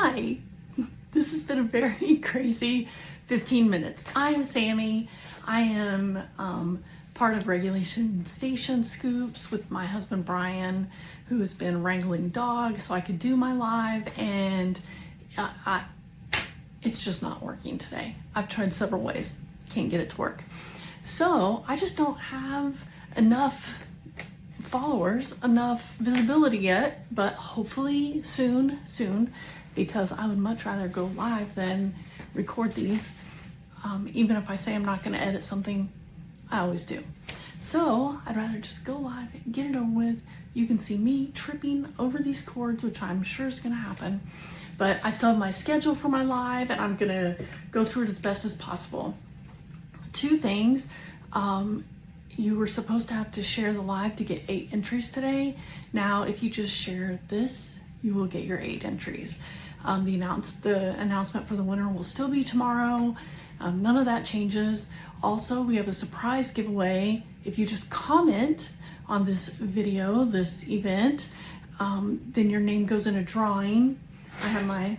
Hi, this has been a very crazy 15 minutes. I'm Sammy. I am part of Regulation Station Scoops with my husband Brian, who has been wrangling dogs so I could do my live, and it's just not working today. I've tried several ways, can't get it to work. So I just don't have enough followers, enough visibility yet, but hopefully soon, because I would much rather go live than record these. Even if I say I'm not going to edit something, I always do. So I'd rather just go live and get it over with. You can see me tripping over these cords, which I'm sure is going to happen, but I still have my schedule for my live and I'm going to go through it as best as possible. Two things. You were supposed to have to share the live to get 8 entries today. Now, if you just share this, you will get your 8 entries. The announcement for the winner will still be tomorrow. None of that changes. Also, we have a surprise giveaway. If you just comment on this video, this event, then your name goes in a drawing. I have my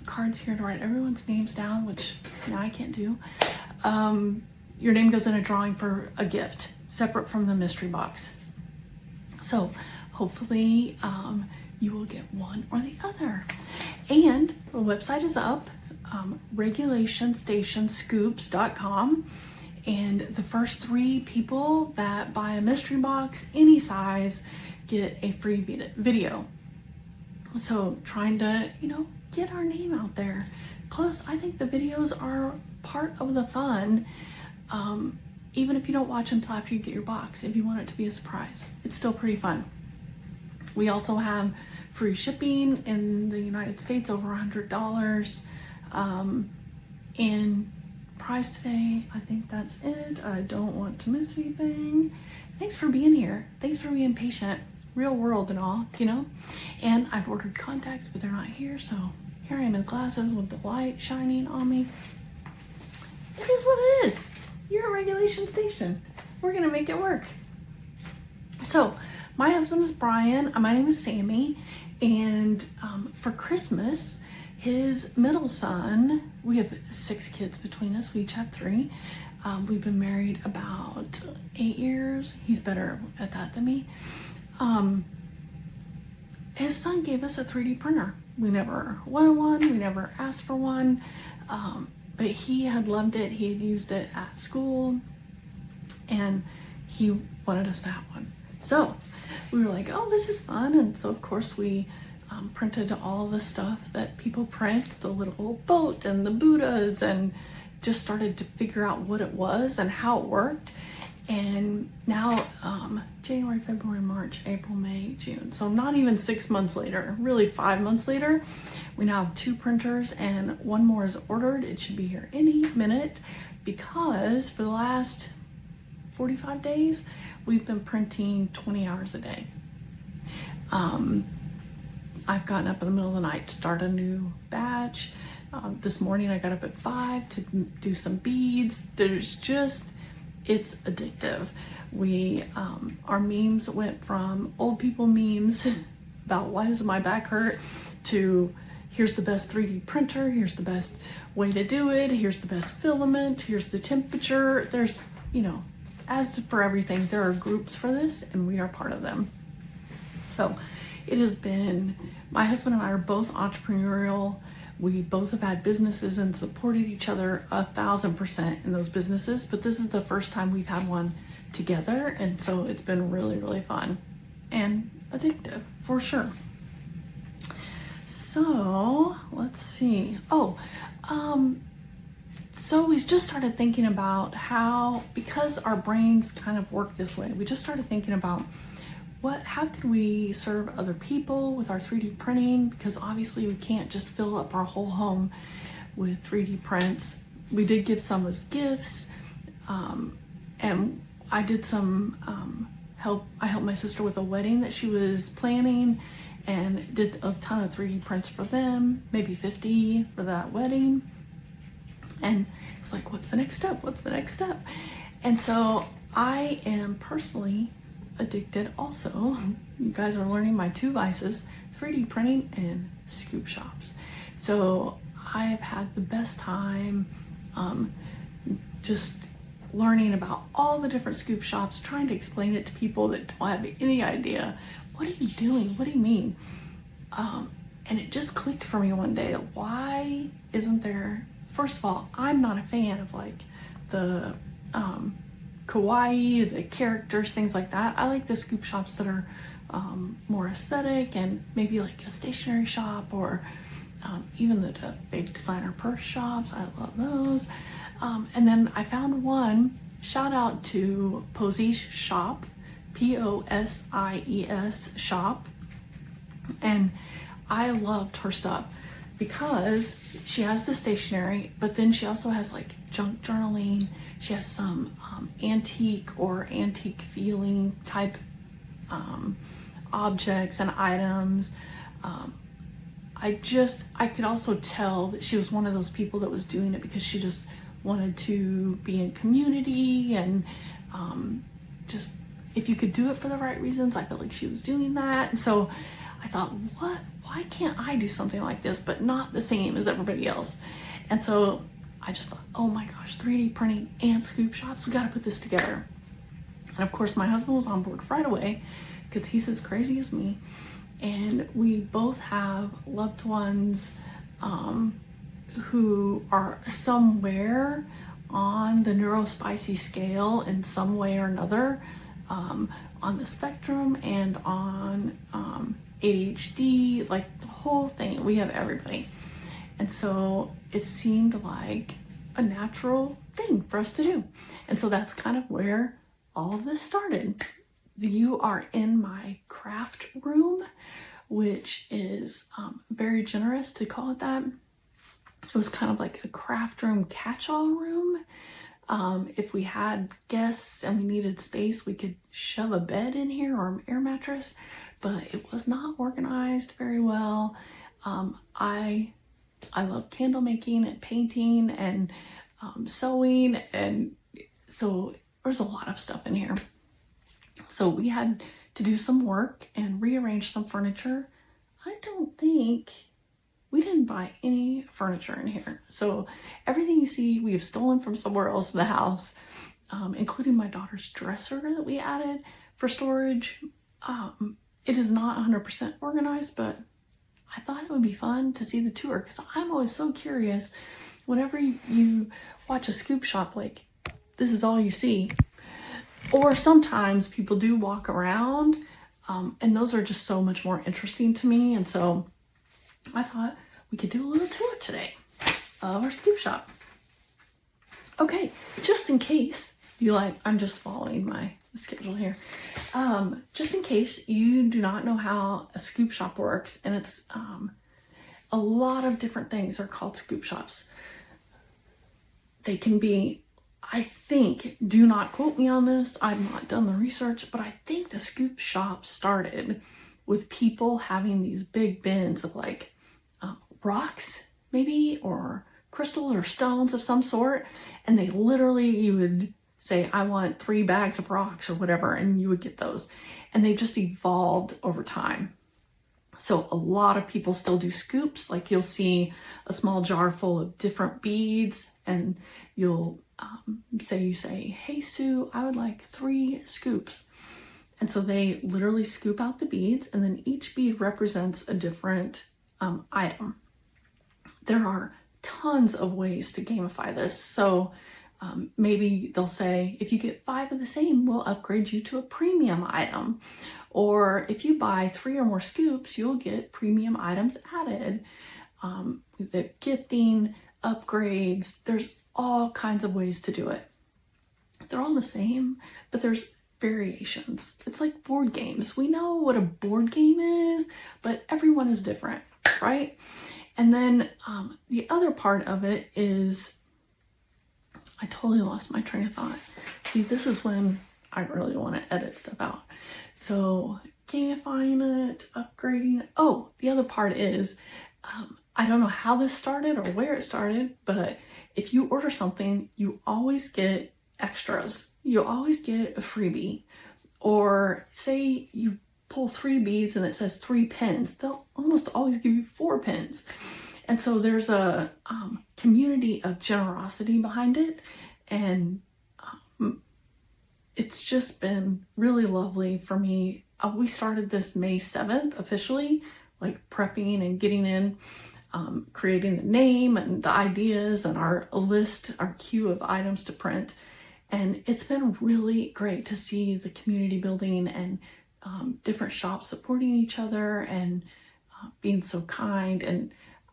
cards here to write everyone's names down, which now I can't do. Your name goes in a drawing for a gift, separate from the mystery box. So hopefully you will get one or the other. And the website is up, regulationsstationscoops.com. And the first 3 people that buy a mystery box, any size, get a free video. So trying to, get our name out there. Plus, I think the videos are part of the fun. Even if you don't watch until after you get your box, if you want it to be a surprise, it's still pretty fun. We also have free shipping in the United States, over $100. And prize today, I think that's it. I don't want to miss anything. Thanks for being here. Thanks for being patient. Real world and all, And I've ordered contacts, but they're not here. So here I am in glasses with the light shining on me. It is what it is. You're a regulation station. We're gonna make it work. So my husband is Brian, my name is Sammy, and for Christmas, his middle son, we have 6 kids between us, we each have 3. We've been married about 8 years. He's better at that than me. His son gave us a 3D printer. We never wanted one, we never asked for one. But he had loved it. He had used it at school and he wanted us to have one. So we were like, oh, this is fun. And so of course we printed all the stuff that people print, the little boat and the Buddhas, and just started to figure out what it was and how it worked. And now January, February, March, April, May, June. So not even 6 months later, really 5 months later, we now have 2 printers and 1 more is ordered. It should be here any minute because for the last 45 days, we've been printing 20 hours a day. I've gotten up in the middle of the night to start a new batch. This morning I got up at 5 to do some beads. It's addictive. Our memes went from old people memes about why does my back hurt to here's the best 3D printer, here's the best way to do it, here's the best filament, here's the temperature. There's, as for everything, there are groups for this and we are part of them. So it has been, my husband and I are both entrepreneurial. We both have had businesses and supported each other 1,000% in those businesses, but this is the first time we've had one together. And so it's been really, really fun and addictive for sure. So let's see. So we just started thinking about how, because our brains kind of work this way, we just started thinking about how could we serve other people with our 3D printing? Because obviously we can't just fill up our whole home with 3D prints. We did give some as gifts, and I did some I helped my sister with a wedding that she was planning and did a ton of 3D prints for them, maybe 50 for that wedding. And it's like, what's the next step? What's the next step? And so I am personally addicted also. You guys are learning my 2 vices, 3D printing and scoop shops. So I have had the best time just learning about all the different scoop shops, trying to explain it to people that don't have any idea. What are you doing? What do you mean? And it just clicked for me one day. Why isn't there, first of all, I'm not a fan of like the kawaii, the characters, things like that. I like the scoop shops that are more aesthetic and maybe like a stationery shop or even the big designer purse shops. I love those. And then I found one, shout out to Posies Shop, Posies Shop. And I loved her stuff because she has the stationery, but then she also has like junk journaling. She has some antique or antique feeling type objects and items. I could also tell that she was one of those people that was doing it because she just wanted to be in community and just, if you could do it for the right reasons, I felt like she was doing that. And so I thought, why can't I do something like this, but not the same as everybody else? And so I just thought, oh my gosh, 3D printing and scoop shops, we gotta put this together. And of course my husband was on board right away because he's as crazy as me. And we both have loved ones who are somewhere on the Neurospicy scale in some way or another, on the spectrum and on ADHD, like the whole thing. We have everybody. And so it seemed like a natural thing for us to do. And so that's kind of where all of this started. You are in my craft room, which is very generous to call it that. It was kind of like a craft room catch-all room. If we had guests and we needed space, we could shove a bed in here or an air mattress, but it was not organized very well. I love candle making and painting and sewing, and so there's a lot of stuff in here. So we had to do some work and rearrange some furniture. We didn't buy any furniture in here. So everything you see, we have stolen from somewhere else in the house, including my daughter's dresser that we added for storage. It is not 100% organized, but I thought it would be fun to see the tour because I'm always so curious. Whenever you watch a scoop shop, like this is all you see. Or sometimes people do walk around, and those are just so much more interesting to me. And so I thought we could do a little tour today of our scoop shop. Okay, just in case you I'm just following my schedule here. Just in case you do not know how a scoop shop works, and it's a lot of different things are called scoop shops. They can be, I think, do not quote me on this, I've not done the research, but I think the scoop shop started with people having these big bins of like rocks maybe, or crystal or stones of some sort, and they literally, you would say, I want 3 bags of rocks or whatever, and you would get those, and they just evolved over time. So a lot of people still do scoops. Like you'll see a small jar full of different beads, and you'll you say, hey Sue, I would like 3 scoops. And so they literally scoop out the beads, and then each bead represents a different item. There are tons of ways to gamify this. So maybe they'll say, if you get 5 of the same, we'll upgrade you to a premium item. Or if you buy 3 or more scoops, you'll get premium items added. The gifting, upgrades, there's all kinds of ways to do it. They're all the same, but there's variations. It's like board games. We know what a board game is, but everyone is different, right? And then the other part of it is, I totally lost my train of thought. See, this is when I really want to edit stuff out. So gamifying it, upgrading it. Oh, the other part is, I don't know how this started or where it started, but if you order something, you always get extras. You always get a freebie. Or say you pull 3 beads and it says 3 pins, they'll almost always give you 4 pins. And so there's a community of generosity behind it. And it's just been really lovely for me. We started this May 7th officially, like prepping and getting in, creating the name and the ideas and our list, our queue of items to print. And it's been really great to see the community building and different shops supporting each other and being so kind. And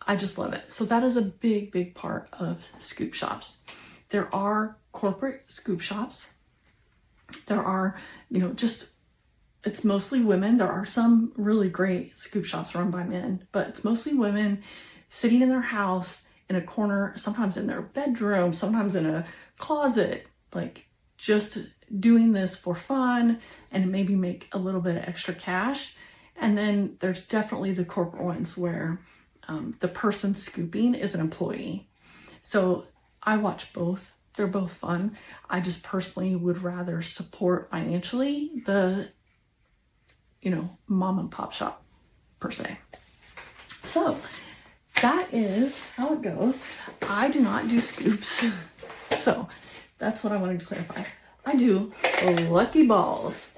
I just love it. So that is a big, big part of scoop shops. There are corporate scoop shops. There are, it's mostly women. There are some really great scoop shops run by men, but it's mostly women sitting in their house in a corner, sometimes in their bedroom, sometimes in a closet, like just doing this for fun and maybe make a little bit of extra cash. And then there's definitely the corporate ones where the person scooping is an employee. So I watch both. They're both fun. I just personally would rather support financially the, mom and pop shop per se. So that is how it goes. I do not do scoops. So that's what I wanted to clarify. I do lucky balls,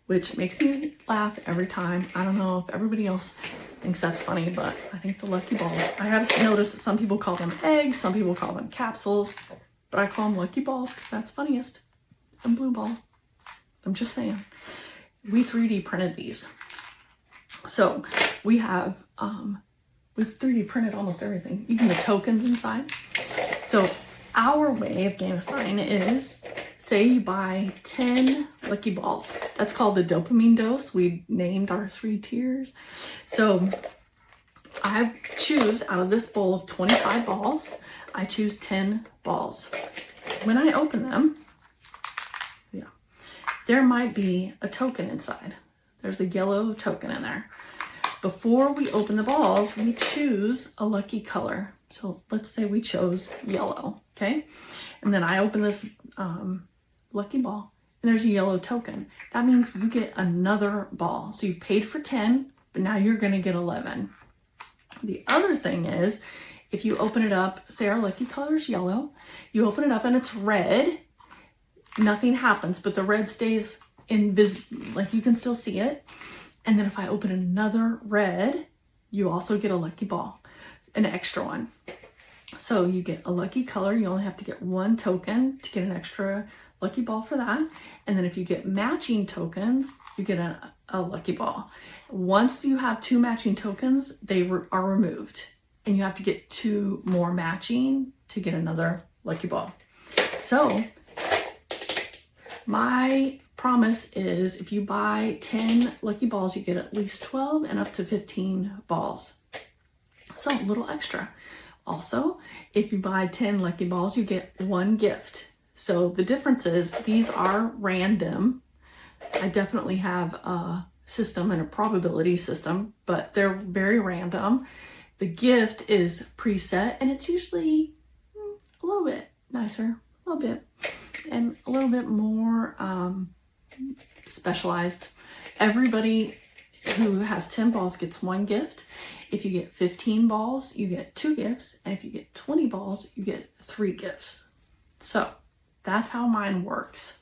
which makes me laugh every time. I don't know if everybody else thinks that's funny, but I think the lucky balls, I have noticed that some people call them eggs, some people call them capsules, but I call them lucky balls because that's funniest. And blue ball. I'm just saying. We 3D printed these. So we have, we've 3D printed almost everything, even the tokens inside. So our way of gamifying is, say you buy 10 lucky balls. That's called the dopamine dose. We named our 3 tiers. So I choose out of this bowl of 25 balls, I choose 10 balls. When I open them, there might be a token inside. There's a yellow token in there. Before we open the balls, we choose a lucky color. So let's say we chose yellow, okay? And then I open this lucky ball and there's a yellow token. That means you get another ball. So you've paid for 10, but now you're gonna get 11. The other thing is, if you open it up, say our lucky color is yellow, you open it up and it's red, nothing happens, but the red stays invisible, like you can still see it. And then if I open another red, you also get a lucky ball, an extra one. So you get a lucky color, you only have to get 1 token to get an extra lucky ball for that. And then if you get matching tokens, you get a lucky ball. Once you have 2 matching tokens, they are removed. And you have to get 2 more matching to get another lucky ball. So my promise is if you buy 10 lucky balls, you get at least 12 and up to 15 balls. So a little extra. Also, if you buy 10 lucky balls, you get 1 gift. So the difference is these are random. I definitely have a system and a probability system, but they're very random. The gift is preset and it's usually a little bit nicer, a little bit, and a little bit more specialized. Everybody who has 10 balls gets 1 gift. If you get 15 balls, you get 2 gifts. And if you get 20 balls, you get 3 gifts. So that's how mine works.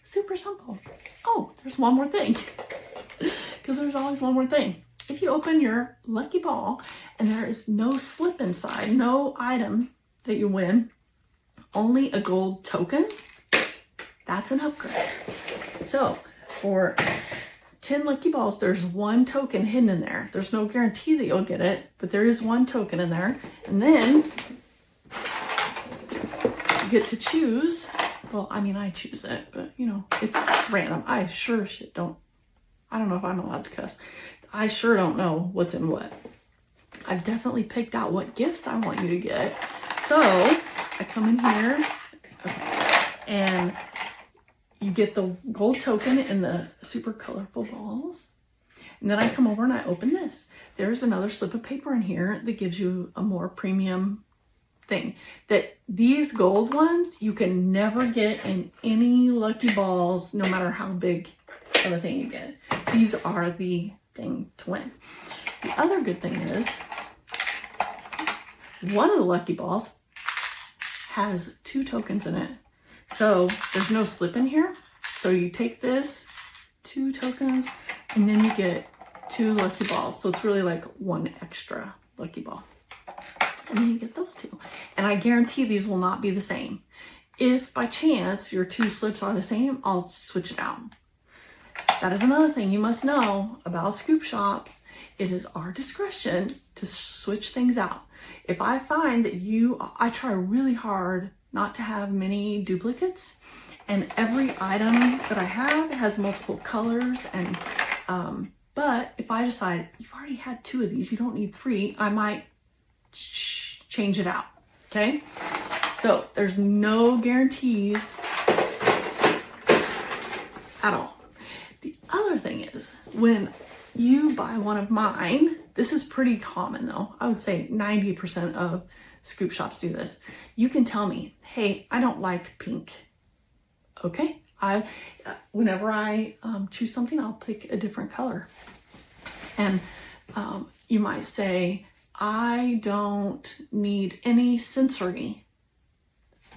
Super simple. Oh, there's one more thing. Because there's always one more thing. If you open your lucky ball and there is no slip inside, no item that you win, only a gold token, that's an upgrade. So for 10 lucky balls, there's 1 token hidden in there. There's no guarantee that you'll get it, but there is 1 token in there. And then you get to choose. Well, I mean, I choose it, but it's random. I sure shit don't. I don't know if I'm allowed to cuss. I sure don't know what's in what. I've definitely picked out what gifts I want you to get. So I come in here, okay, and you get the gold token in the super colorful balls. And then I come over and I open this. There's another slip of paper in here that gives you a more premium thing. That these gold ones, you can never get in any lucky balls, no matter how big of a thing you get. These are the thing to win. The other good thing is, one of the lucky balls has 2 tokens in it. So there's no slip in here. So you take this, 2 tokens, and then you get 2 lucky balls. So it's really like 1 extra lucky ball. And then you get those 2. And I guarantee these will not be the same. If by chance your 2 slips are the same, I'll switch it out. That is another thing you must know about scoop shops. It is our discretion to switch things out. If I find that I try really hard not to have many duplicates, and every item that I have has multiple colors, and but if I decide you've already had 2 of these, you don't need 3, I might change it out. Okay, so there's no guarantees at all. The other thing is, when you buy one of mine, this is pretty common though. I would say 90% of scoop shops do this. You can tell me, hey, I don't like pink. Okay, whenever I choose something, I'll pick a different color. And you might say, I don't need any sensory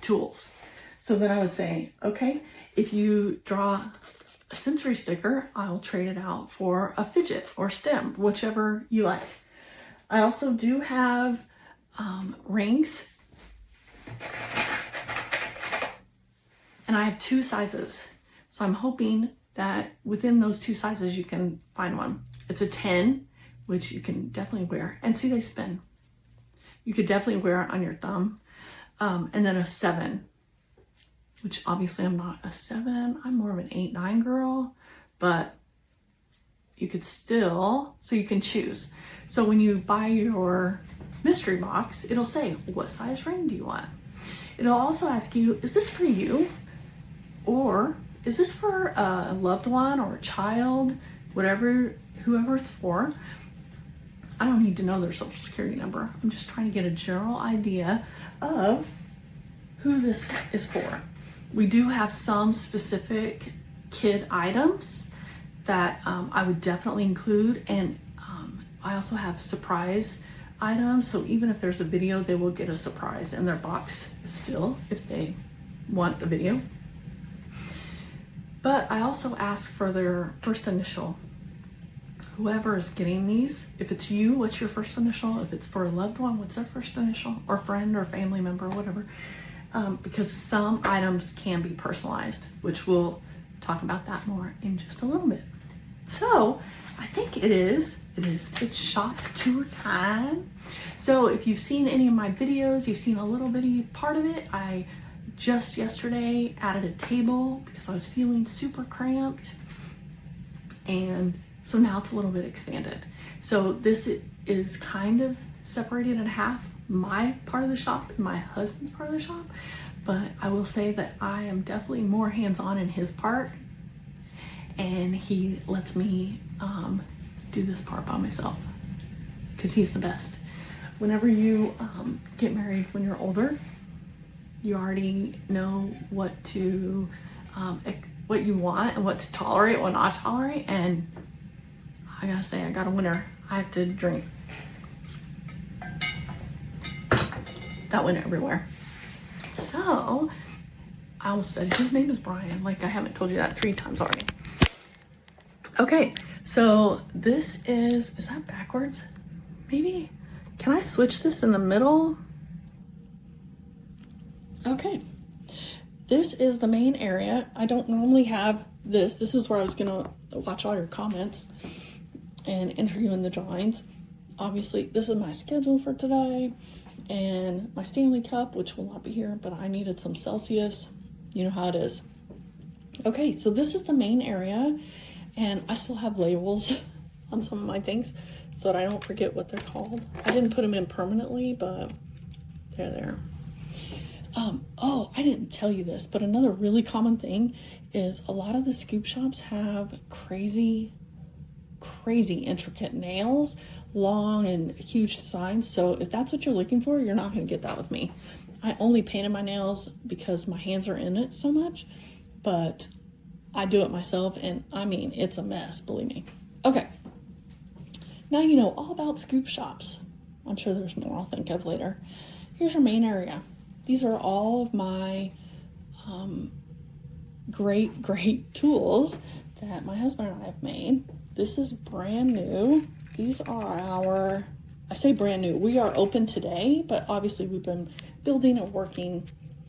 tools. So then I would say, okay, if you draw a sensory sticker, I'll trade it out for a fidget or stem, whichever you like. I also do have rings, and I have 2 sizes. So I'm hoping that within those 2 sizes you can find one. It's a 10, which you can definitely wear. And see, they spin. You could definitely wear it on your thumb. And then a 7, which obviously I'm not a 7. I'm more of an 8, 9 girl, but you could still, so you can choose. So when you buy your mystery box, it'll say, what size ring do you want? It'll also ask you, is this for you? Or is this for a loved one or a child, whoever it's for? I don't need to know their social security number. I'm just trying to get a general idea of who this is for. We do have some specific kid items that I would definitely include, and I also have surprise items, so even if there's a video, they will get a surprise in their box still if they want the video. But I also ask for their first initial. Whoever is getting these, if it's you, what's your first initial? If it's for a loved one, what's their first initial? Or friend or family member, whatever. Because some items can be personalized, which we'll talk about that more in just a little bit. So I think it's shop tour time. So if you've seen any of my videos, you've seen a little bitty part of it. I just yesterday added a table because I was feeling super cramped, and so now it's a little bit expanded. So this is kind of separated in half, my part of the shop and my husband's part of the shop. But I will say that I am definitely more hands-on in his part, and he lets me do this part by myself because he's the best. Whenever you get married when you're older, you already know what you want and what to tolerate, what not to tolerate. And I gotta say, I got a winner. I have to drink. That went everywhere. So I almost said his name is Brian, like I haven't told you that 3 times already. Okay, so this is that backwards? Maybe, can I switch this in the middle? Okay, this is the main area. I don't normally have this. This is where I was gonna watch all your comments and enter you in the drawings. Obviously, this is my schedule for today, and my Stanley Cup, which will not be here, but I needed some Celsius. You know how it is. Okay, so this is the main area, and I still have labels on some of my things so that I don't forget what they're called. I didn't put them in permanently, but they're there. Oh, I didn't tell you this, but another really common thing is a lot of the scoop shops have crazy intricate nails, long and huge designs. So if that's what you're looking for, you're not going to get that with me. I only painted my nails because my hands are in it so much, but I do it myself, and I mean, it's a mess, believe me. Okay, now you know all about scoop shops. I'm sure there's more I'll think of later. Here's your main area. These are all of my great tools that my husband and I have made. This is brand new. These are I say brand new, we are open today, but obviously we've been building and working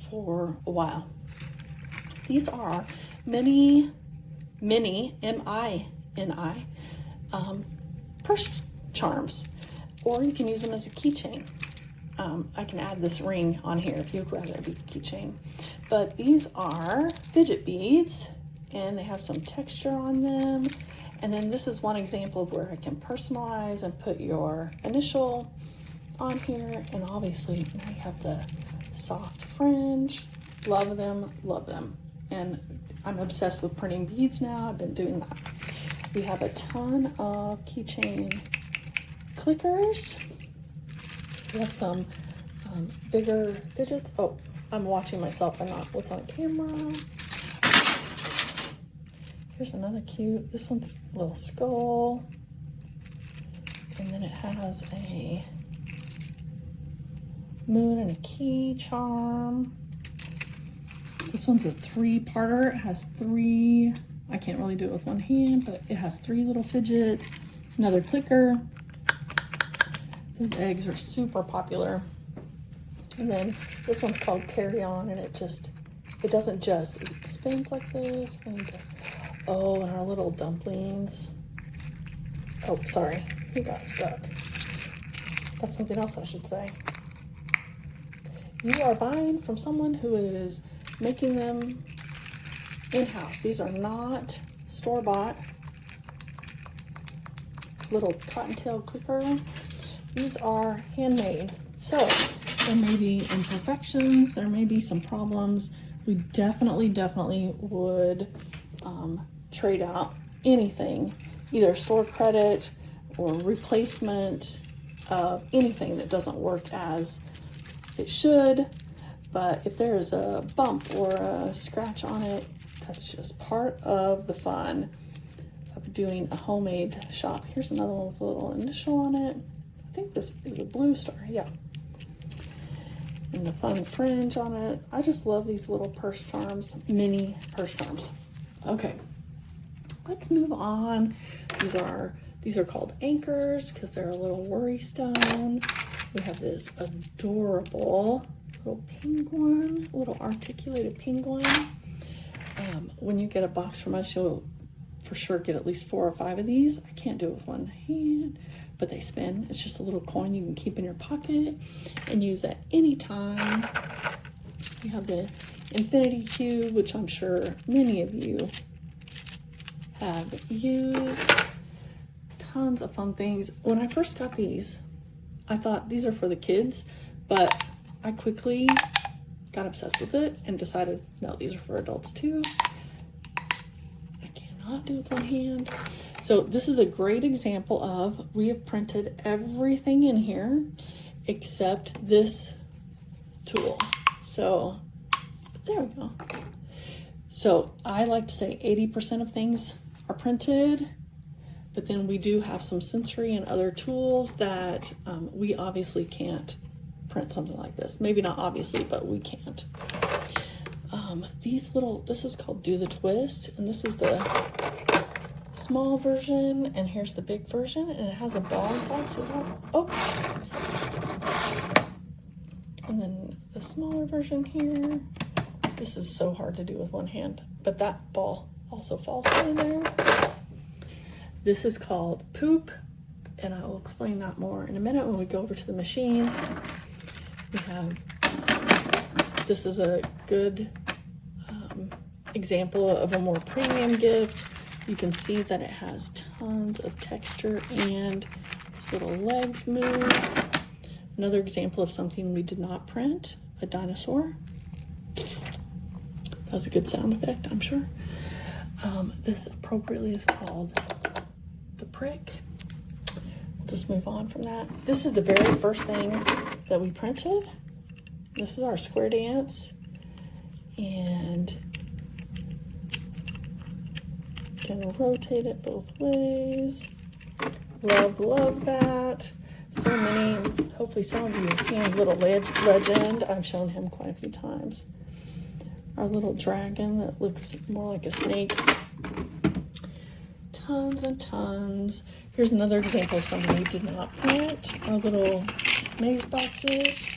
for a while. These are mini, M-I-N-I, purse charms, or you can use them as a keychain. I can add this ring on here if you'd rather it be a keychain. But these are fidget beads, and they have some texture on them. And then this is one example of where I can personalize and put your initial on here. And obviously now you have the soft fringe. Love them, love them. And I'm obsessed with printing beads now. I've been doing that. We have a ton of keychain clickers. We have some bigger fidgets. Oh, I'm watching myself and not what's on camera. Here's another cute, this one's a little skull. And then it has a moon and a key charm. This one's a 3-parter. It has 3, I can't really do it with one hand, but it has 3 little fidgets. Another clicker. These eggs are super popular. And then this one's called Carry On, and it doesn't just, it spins like this. Oh, and our little dumplings. Oh, sorry, he got stuck. That's something else I should say. You are buying from someone who is making them in-house. These are not store-bought. Little cottontail clicker. These are handmade. So there may be imperfections, there may be some problems. We definitely would trade out anything, either store credit or replacement of anything that doesn't work as it should. But if there's a bump or a scratch on it, that's just part of the fun of doing a homemade shop. Here's another one with a little initial on it. I think this is a blue star, yeah. And the fun fringe on it. I just love these little purse charms, mini purse charms. Okay, let's move on. These are called anchors because they're a little worry stone. We have this adorable little penguin, little articulated penguin. When you get a box from us, you'll for sure get at least 4 or 5 of these. I can't do it with one hand, but they spin. It's just a little coin you can keep in your pocket and use at any time. We have the infinity cube, which I'm sure many of you have used. Tons of fun things. When I first got these, I thought these are for the kids, but I quickly got obsessed with it and decided, no, these are for adults too. I cannot do it with one hand. So this is a great example of, we have printed everything in here except this tool. So there we go. So I like to say 80% of things are printed, but then we do have some sensory and other tools that we obviously can't print something like this. Maybe not obviously, but we can't. This is called Do the Twist, and this is the small version, and here's the big version, and it has a ball inside, so and then the smaller version here. This is so hard to do with one hand, but that ball also falls in there. This is called Poop, and I will explain that more in a minute when we go over to the machines. We have, this is a good example of a more premium gift. You can see that it has tons of texture and these little legs move. Another example of something we did not print, a dinosaur. That was a good sound effect, I'm sure. This appropriately is called the prick. We'll just move on from that. This is the very first thing that we printed. This is our square dance, and can rotate it both ways. Love that. So many Hopefully some of you have seen Little Legend. I've shown him quite a few times. Our little dragon that looks more like a snake. Tons and tons. Here's another example of something we did not put. Our little maze boxes.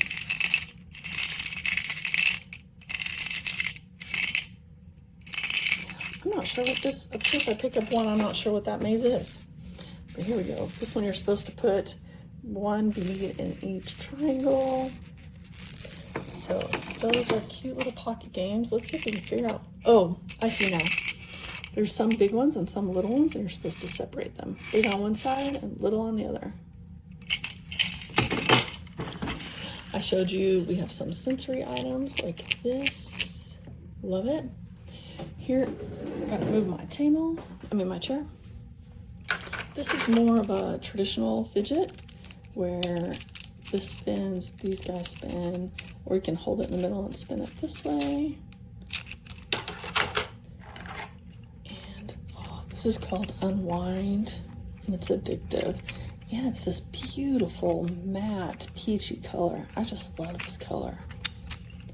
I'm not sure what this, of course I pick up one, I'm not sure what that maze is. But here we go. This one you're supposed to put one bead in each triangle. So those are cute little pocket games. Let's see if we can figure out. Oh, I see now. There's some big ones and some little ones, and you're supposed to separate them. Big on one side and little on the other. I showed you we have some sensory items like this. Love it. Here, I gotta move my my chair. This is more of a traditional fidget where this spins, these guys spin, or you can hold it in the middle and spin it this way. And this is called Unwind, and it's addictive. And it's this beautiful matte peachy color. I just love this color.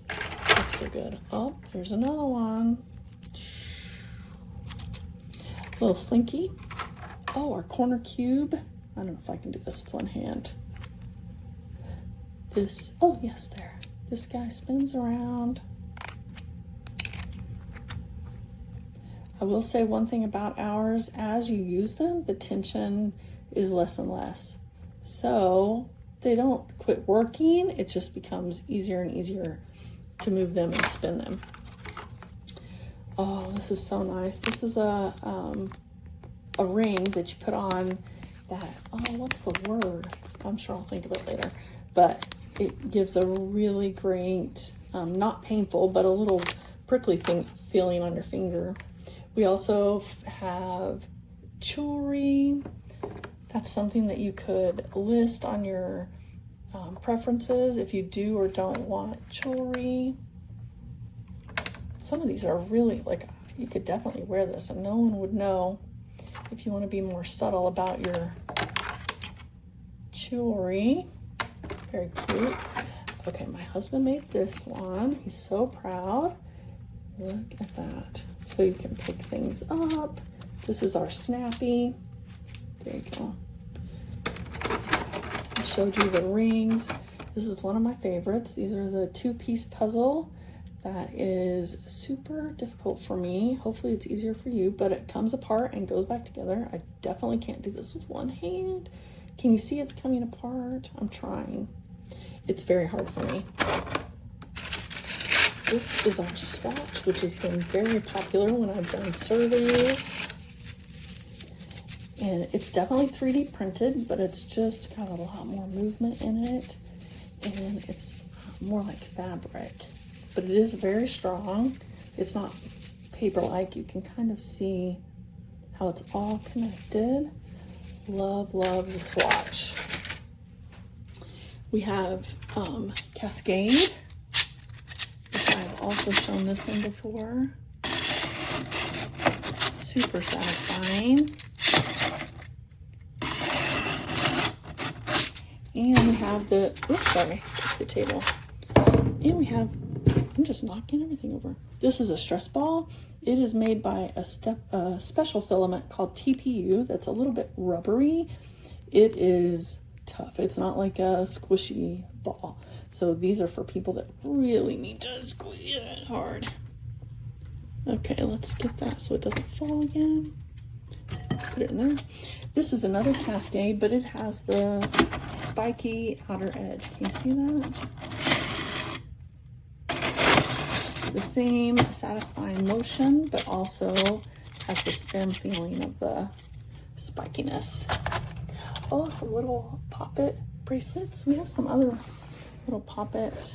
Looks so good. Oh, there's another one. Little slinky. Oh, our corner cube. I don't know if I can do this with one hand. This, oh yes, there. This guy spins around. I will say one thing about ours, as you use them, the tension is less and less. So they don't quit working, it just becomes easier and easier to move them and spin them. Oh, this is so nice. This is a ring that you put on that, oh, what's the word? I'm sure I'll think of it later. But it gives a really great, not painful, but a little prickly feeling on your finger. We also have jewelry. That's something that you could list on your preferences if you do or don't want jewelry. Some of these are really, like, you could definitely wear this and no one would know. If you want to be more subtle about your jewelry. Very cute. Okay, my husband made this one. He's so proud. Look at that. So you can pick things up. This is our snappy. There you go. I showed you the rings. This is one of my favorites. These are the two-piece puzzle. That is super difficult for me. Hopefully it's easier for you, but it comes apart and goes back together. I definitely can't do this with one hand. Can you see it's coming apart? I'm trying. It's very hard for me. This is our swatch, which has been very popular when I've done surveys. And it's definitely 3D printed, but it's just got a lot more movement in it. And it's more like fabric. But it is very strong. It's not paper-like. You can kind of see how it's all connected. Love, love the swatch. We have Cascade, which I've also shown this one before. Super satisfying. And we have the, oops, sorry, the table. And we have, I'm just knocking everything over. This is a stress ball. It is made by a special filament called TPU that's a little bit rubbery. It is tough. It's not like a squishy ball. So these are for people that really need to squeeze it hard. Okay, let's get that so it doesn't fall again. Put it in there. This is another Cascade, but it has the spiky outer edge. Can you see that? The same satisfying motion, but also has the stem feeling of the spikiness. Oh, some little poppet bracelets. We have some other little poppet.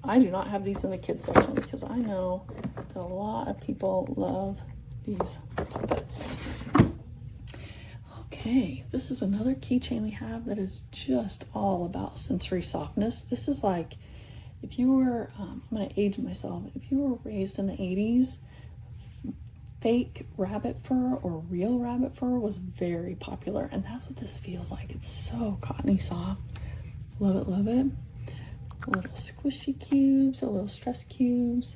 I do not have these in the kids section because I know that a lot of people love these poppets. Okay, this is another keychain we have that is just all about sensory softness. This is like, if you were, I'm going to age myself, if you were raised in the 80s, fake rabbit fur or real rabbit fur was very popular, and that's what this feels like. It's so cottony soft. Love it, love it. Little squishy cubes, a little stress cubes.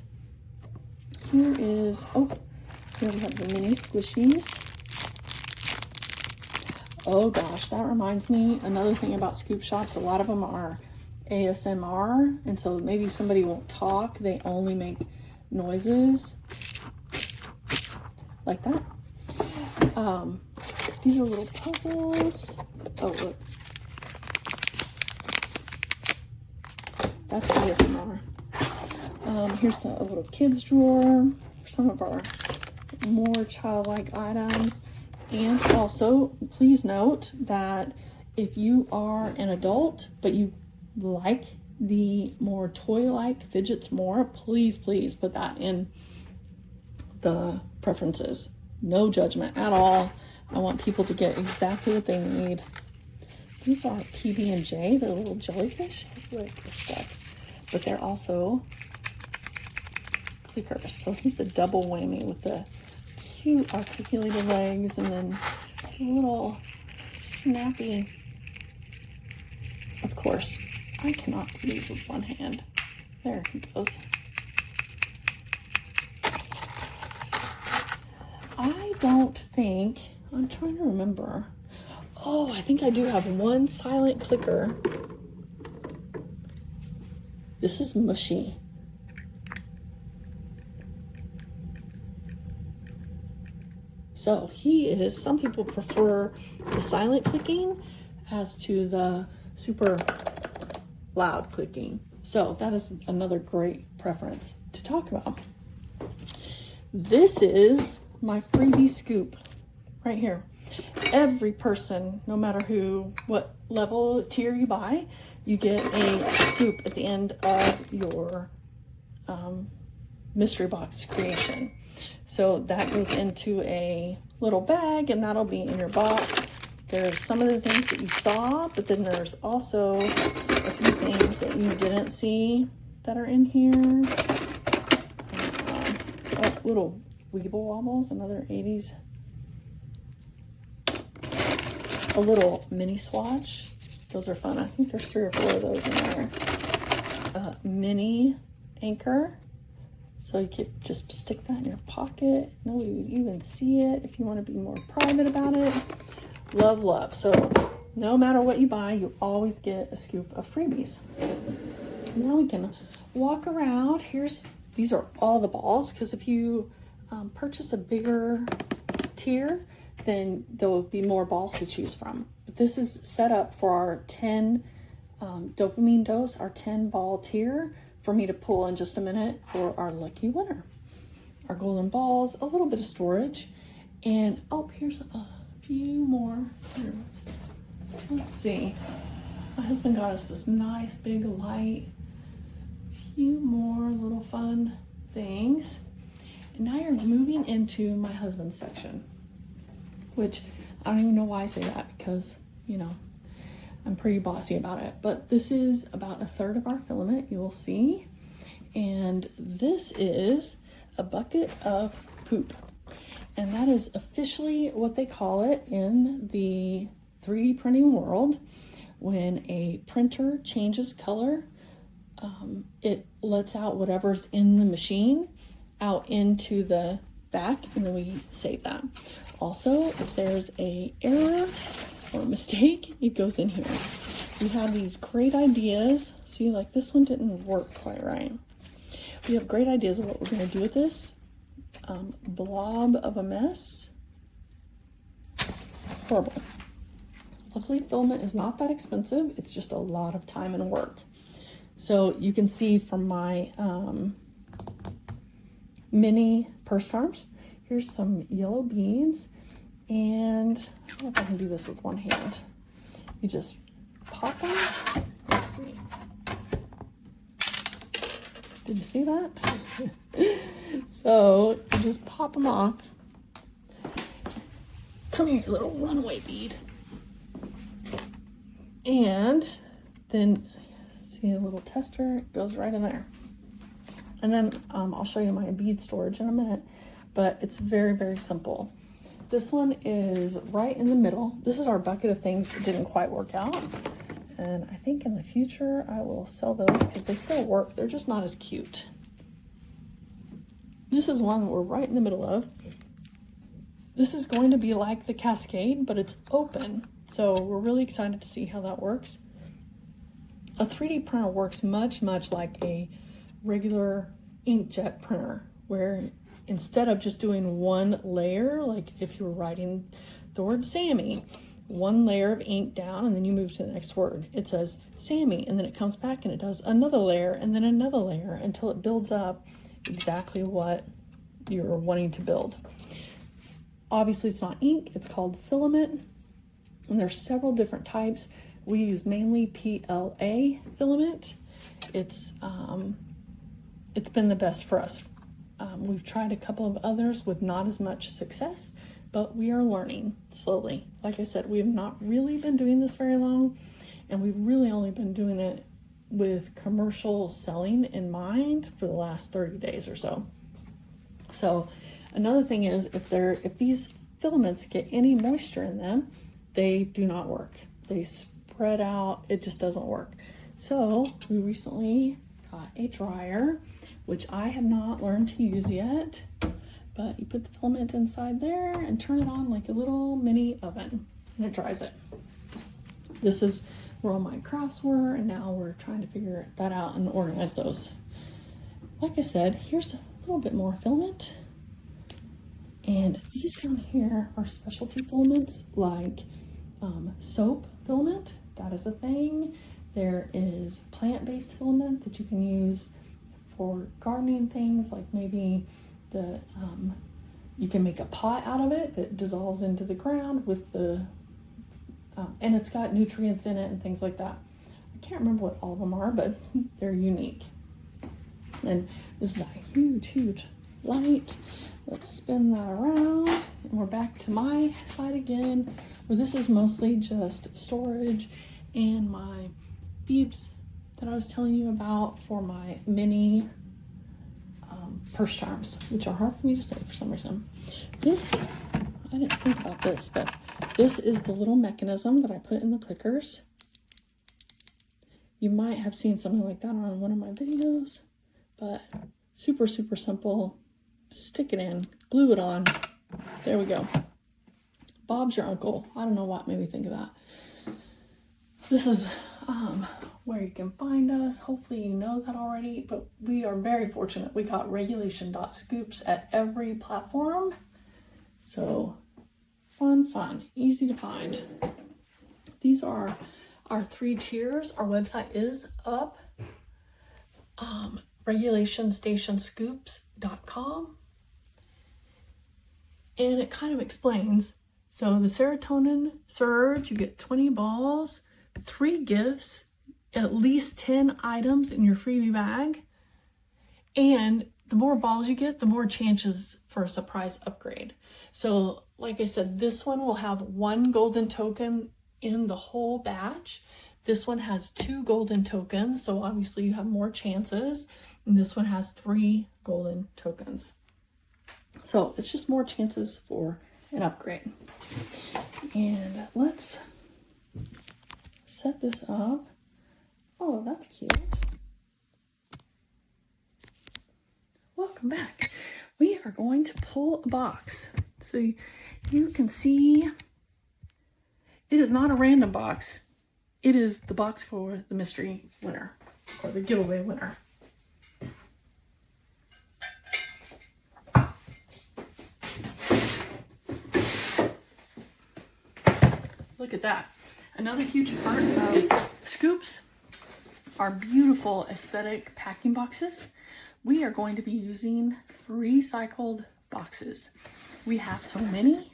Here we have the mini squishies. Oh gosh, that reminds me, another thing about scoop shops, a lot of them are ASMR, and so maybe somebody won't talk, they only make noises like that. These are little puzzles. Oh, look. That's ASMR. Here's a little kids drawer for some of our more childlike items. And also, please note that if you are an adult, but you like the more toy-like fidgets more, please put that in the preferences. No judgment at all. I want people to get exactly what they need. These are PB&J. They're little jellyfish. Let's look at this stuff. But they're also clickers. So he's a double whammy with the cute articulated legs and then little snappy. Of course, I cannot do these with one hand. There he goes. I don't think, I'm trying to remember. Oh, I think I do have one silent clicker. This is Mushy. So he is, some people prefer the silent clicking as to the super loud clicking. So that is another great preference to talk about. This is my freebie scoop right here. Every person, no matter what level tier you buy, you get a scoop at the end of your mystery box creation. So that goes into a little bag and that'll be in your box. There's some of the things that you saw, but then there's also a few things that you didn't see that are in here. Little Weeble Wobbles, another 80s. A little mini swatch. Those are fun. I think there's 3 or 4 of those in there. Mini anchor. So you could just stick that in your pocket. Nobody would even see it if you want to be more private about it. Love, love. So no matter what you buy, you always get a scoop of freebies. Now we can walk around. These are all the balls, because if you purchase a bigger tier, then there will be more balls to choose from. But this is set up for our 10 dopamine dose, our 10 ball tier, for me to pull in just a minute for our lucky winner. Our golden balls, a little bit of storage, and oh, here's a few more. Here. Let's see. My husband got us this nice big light. A few more little fun things. And now you're moving into my husband's section, which I don't even know why I say that, because, you know, I'm pretty bossy about it. But this is about 1/3 of our filament, you will see. And this is a bucket of poop. And that is officially what they call it in the 3D printing world. When a printer changes color, it lets out whatever's in the machine out into the back, and then we save that. Also, if there's a error or mistake, it goes in here. We have these great ideas. See, like this one didn't work quite right. We have great ideas of what we're going to do with this blob of a mess. Horrible. Luckily, filament is not that expensive. It's just a lot of time and work. So you can see from my mini purse charms, here's some yellow beads. And I don't know if I can do this with one hand. You just pop them. Let's see. Did you see that? So you just pop them off. Come here, you little runaway bead. And then see a little tester, it goes right in there. And then I'll show you my bead storage in a minute. but it's very, very simple. This one is right in the middle. This is our bucket of things that didn't quite work out. And I think in the future I will sell those because they still work. They're just not as cute. This is one that we're right in the middle of. This is going to be like the Cascade, but it's open. So we're really excited to see how that works. A 3D printer works much like a regular inkjet printer, where instead of just doing one layer, like if you were writing the word Sammy, one layer of ink down and then you move to the next word. It says Sammy, and then it comes back and it does another layer and then another layer until it builds up exactly what you're wanting to build. Obviously it's not ink, it's called filament, and there's several different types. We use mainly PLA filament. It's been the best for us. We've tried a couple of others with not as much success, but we are learning slowly. Like I said, we have not really been doing this very long, and we've really only been doing it with commercial selling in mind for the last 30 days or so. So another thing is, if these filaments get any moisture in them, they do not work. They spread out, it just doesn't work. So we recently got a dryer, which I have not learned to use yet, but you put the filament inside there and turn it on like a little mini oven, and it dries it. This is where all my crafts were, and now we're trying to figure that out and organize those. Like I said, here's a little bit more filament. And these down here are specialty filaments, like soap filament. That is a thing. There is plant-based filament that you can use for gardening things, like maybe you can make a pot out of it that dissolves into the ground with the and it's got nutrients in it and things like that. I can't remember what all of them are, but they're unique. And this is a huge light. Let's spin that around, and we're back to my side again, where this is mostly just storage and my beads that I was telling you about for my mini purse charms, which are hard for me to say for some reason. This, I didn't think about this, but this is the little mechanism that I put in the clickers. You might have seen something like that on one of my videos, but super simple. Stick it in, glue it on. There we go. Bob's your uncle. I don't know what made me think of that. This is where you can find us. Hopefully you know that already, but we are very fortunate. We got regulation.scoops at every platform. So fun, easy to find. These are our 3 tiers. Our website is up, regulationsstationscoops.com. And it kind of explains. So the serotonin surge, you get 20 balls, 3 gifts, at least 10 items in your freebie bag. And the more balls you get, the more chances for a surprise upgrade. So like I said, this one will have 1 golden token in the whole batch. This one has 2 golden tokens, so obviously you have more chances. And this one has 3 golden tokens. So it's just more chances for an upgrade. And let's set this up. Oh, that's cute. Welcome back. We are going to pull a box. So you can see it is not a random box. It is the box for the mystery winner, or the giveaway winner. Look at that. Another huge part of Scoops are beautiful aesthetic packing boxes. We are going to be using recycled boxes. We have so many,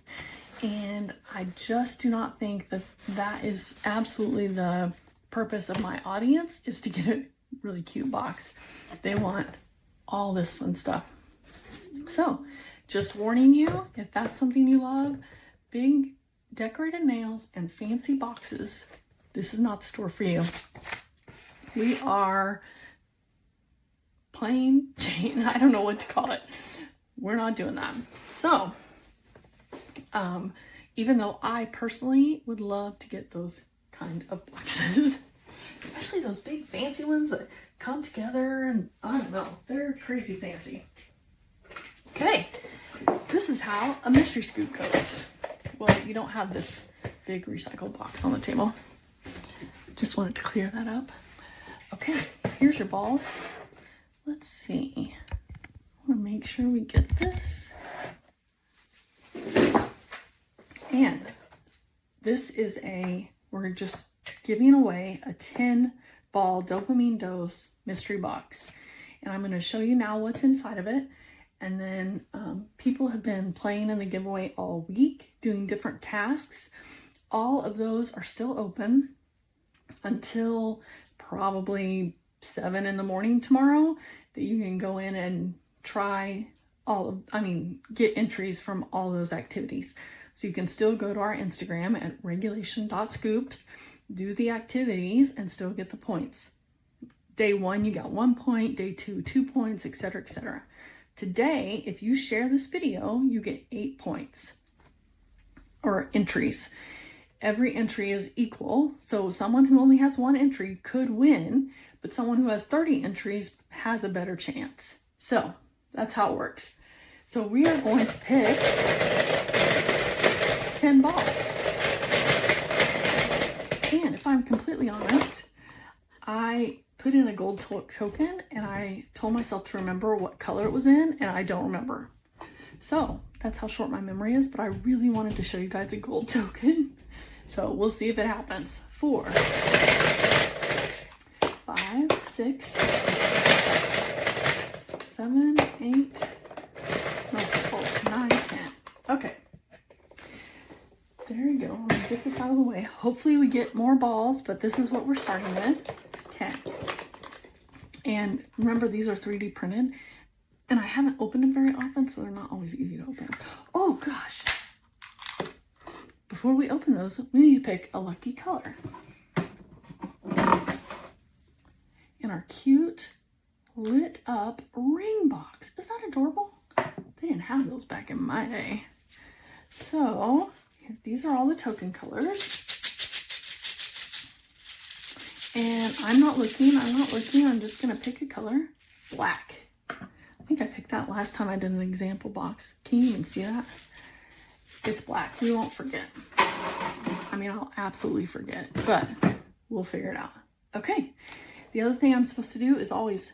and I just do not think that that is absolutely the purpose of my audience, is to get a really cute box. They want all this fun stuff. So just warning you, if that's something you love, big decorated nails and fancy boxes, this is not the store for you. We are plain Jane, I don't know what to call it. we're not doing that. So, even though I personally would love to get those kind of boxes, especially those big fancy ones that come together and I don't know, they're crazy fancy. Okay, this is how a mystery scoop goes. Well, you don't have this big recycled box on the table. Just wanted to clear that up. Okay, here's your balls. Let's see. I want to make sure we get this. And this is we're just giving away a 10-ball Dopamine Dose mystery box. And I'm going to show you now what's inside of it. And then people have been playing in the giveaway all week, doing different tasks. All of those are still open until probably 7 in the morning tomorrow, that you can go in and try get entries from all those activities. So you can still go to our Instagram at regulation.scoops, do the activities, and still get the points. Day 1, you got 1 point, day 2, 2 points, etc., etc. Today, if you share this video, you get 8 points, or entries. Every entry is equal, so someone who only has 1 entry could win, but someone who has 30 entries has a better chance. So that's how it works. So we are going to pick 10 balls. And if I'm completely honest, I put in a gold token and I told myself to remember what color it was in, and I don't remember. So that's how short my memory is, but I really wanted to show you guys a gold token. So we'll see if it happens. 4, 5, 6, 7, 8, 9, 10. Okay. There we go. Let me get this out of the way. Hopefully we get more balls, but this is what we're starting with. 10. And remember, these are 3D printed, and I haven't opened them very often, so they're not always easy to open. Oh gosh. Before we open those, we need to pick a lucky color. In our cute lit up ring box. Is that adorable? They didn't have those back in my day. So these are all the token colors. And I'm not looking. I'm just going to pick a color. Black. I think I picked that last time I did an example box. Can you even see that? It's black. We won't forget. I mean, I'll absolutely forget, but we'll figure it out. Okay. The other thing I'm supposed to do is always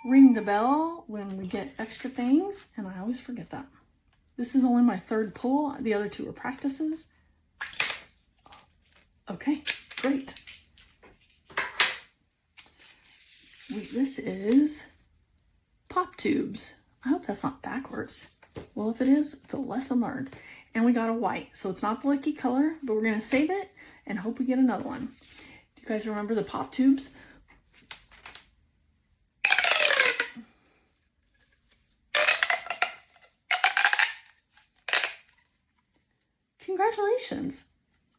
ring the bell when we get extra things, and I always forget that. This is only my 3rd pull. The other 2 are practices. Okay, great. This is pop tubes. I hope that's not backwards. Well, if it is, it's a lesson learned. And we got a white, so it's not the lucky color, but we're going to save it and hope we get another one. Do you guys remember the pop tubes? Congratulations.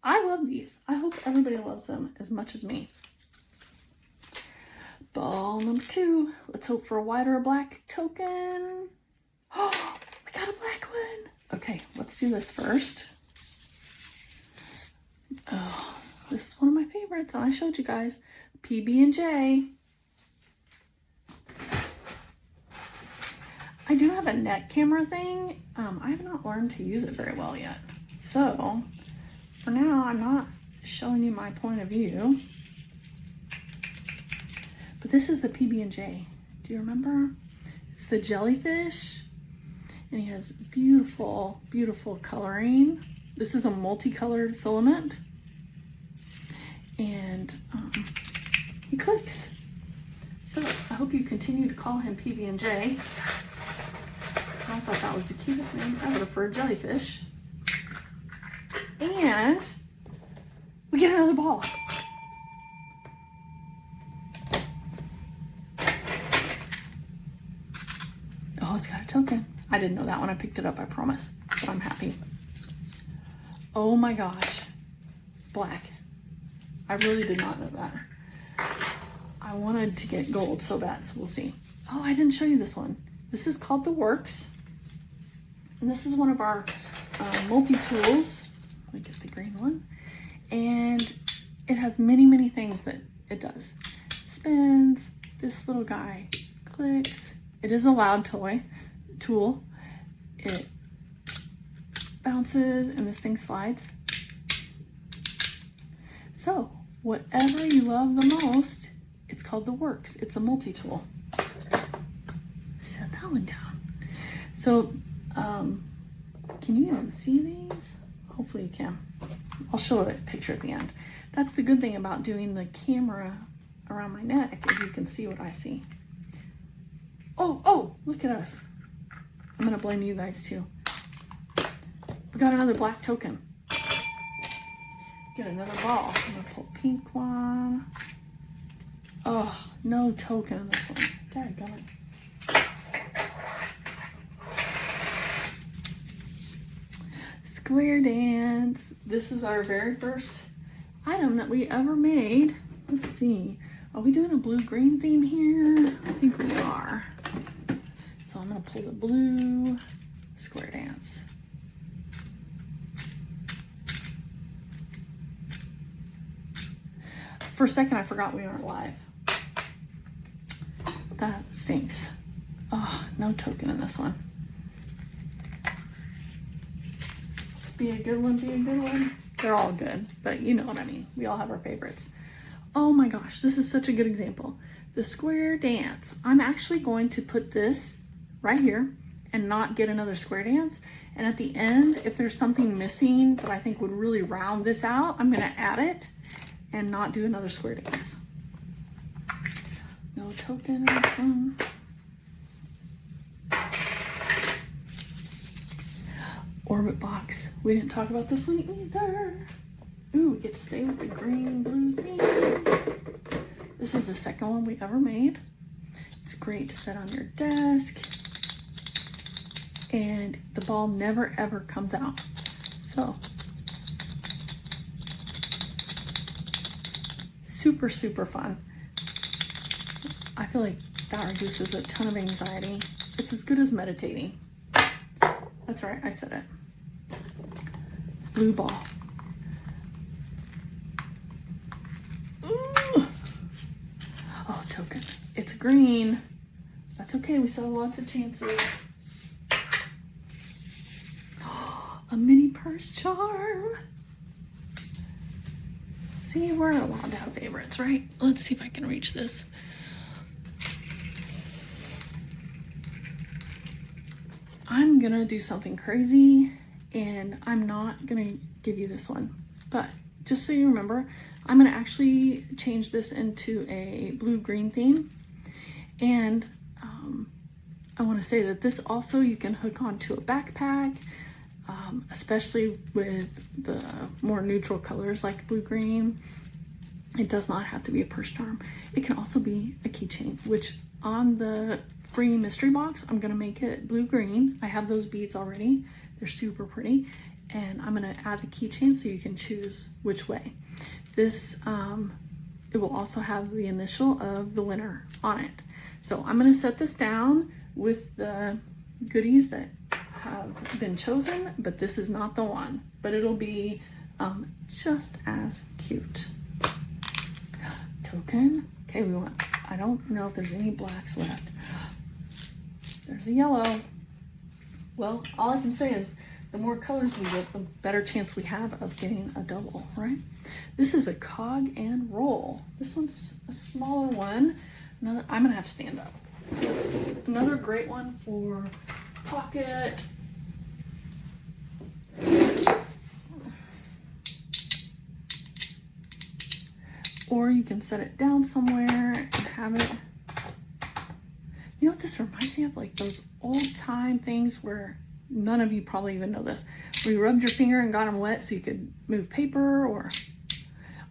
I love these. I hope everybody loves them as much as me. Ball number 2. Let's hope for a white or a black token. Oh, we got a black one. Okay, let's do this first. Oh, this is one of my favorites. I showed you guys. PB&J. I do have a net camera thing. I have not learned to use it very well yet. So, for now, I'm not showing you my point of view. But this is the PB&J. Do you remember? It's the jellyfish. And he has beautiful, beautiful coloring. This is a multicolored filament. And he clicks. So I hope you continue to call him PB&J. I thought that was the cutest name ever for a jellyfish. And we get another ball. Oh, it's got a token. I didn't know that when I picked it up, I promise. But I'm happy. Oh my gosh. Black. I really did not know that. I wanted to get gold so bad, so we'll see. Oh, I didn't show you this one. This is called The Works. And this is one of our multi-tools. Let me get the green one. And it has many, many things that it does. Spins, this little guy clicks. It is a loud tool. It bounces and this thing slides. So whatever you love the most, it's called the Works. It's a multi-tool. Set that one down. So can you even see these? Hopefully you can. I'll show a picture at the end. That's the good thing about doing the camera around my neck, is you can see what I see. Oh, look at us. I'm gonna blame you guys too. We got another black token. Get another ball. I'm gonna pull pink one. Oh, no token on this one. Dadgummit. Square dance. This is our very first item that we ever made. Let's see. Are we doing a blue-green theme here? I think we are. So I'm gonna pull the blue square dance. For a second, I forgot we aren't live. That stinks. Oh, no token in this one. Let's be a good one, be a good one. They're all good, but you know what I mean. We all have our favorites. Oh my gosh, this is such a good example. The square dance. I'm actually going to put this right here and not get another square dance. And at the end, if there's something missing that I think would really round this out, I'm gonna add it and not do another square dance. No token in this one. Orbit box. We didn't talk about this one either. Ooh, we get to stay with the green blue theme. This is the second one we ever made. It's great to set on your desk. And the ball never ever comes out. So, super, super fun. I feel like that reduces a ton of anxiety. It's as good as meditating. That's right, I said it. Blue ball. Ooh. Oh, token. It's green. That's okay, we still have lots of chances. A mini purse charm. See, we're allowed to have favorites, right? Let's see if I can reach this. I'm gonna do something crazy and I'm not gonna give you this one, but just so you remember, I'm gonna actually change this into a blue-green theme. And I wanna say that this also you can hook onto a backpack, especially with the more neutral colors like blue-green. It does not have to be a purse charm. It can also be a keychain, which on the free mystery box, I'm gonna make it blue-green. I have those beads already. They're super pretty. And I'm gonna add the keychain so you can choose which way. This, it will also have the initial of the winner on it. So I'm gonna set this down with the goodies that have been chosen, but this is not the one. But it'll be just as cute. Token. Okay, we want, I don't know if there's any blacks left. There's a yellow. Well, all I can say is the more colors we get, the better chance we have of getting a double, right? This is a cog and roll. This one's a smaller one. Another, I'm gonna have to stand up. Another great one for pocket. Or you can set it down somewhere and have it. You know what this reminds me of? Like those old time things where none of you probably even know this. Where you rubbed your finger and got them wet so you could move paper, or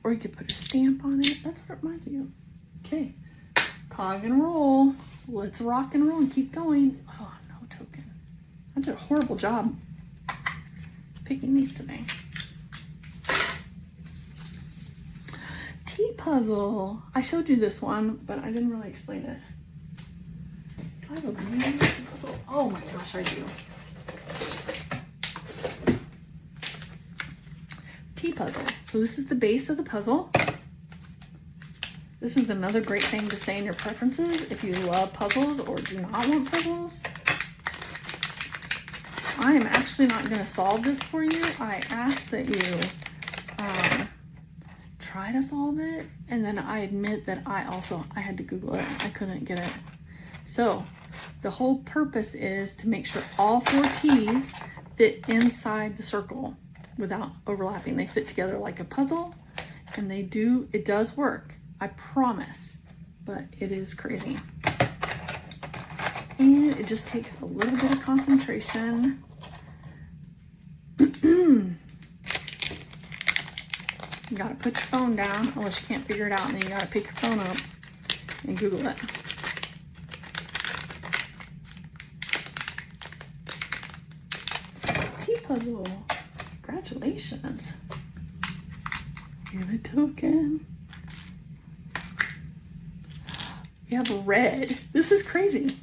you could put a stamp on it. That's what it reminds me of. Okay, cog and roll. Let's rock and roll and keep going. Oh, no token. I did a horrible job picking these today. T-puzzle. I showed you this one, but I didn't really explain it. I have a mini puzzle. Oh my gosh, I do. T-puzzle. So this is the base of the puzzle. This is another great thing to say in your preferences if you love puzzles or do not want puzzles. I am actually not going to solve this for you. I ask that you try to solve it, and then I admit that I had to Google it. I couldn't get it. So the whole purpose is to make sure all 4 T's fit inside the circle without overlapping. They fit together like a puzzle, and it does work. I promise, but it is crazy. And it just takes a little bit of concentration. You gotta put your phone down unless you can't figure it out, and then you gotta pick your phone up and Google it. T-puzzle. Congratulations. You have a token. We have red. This is crazy.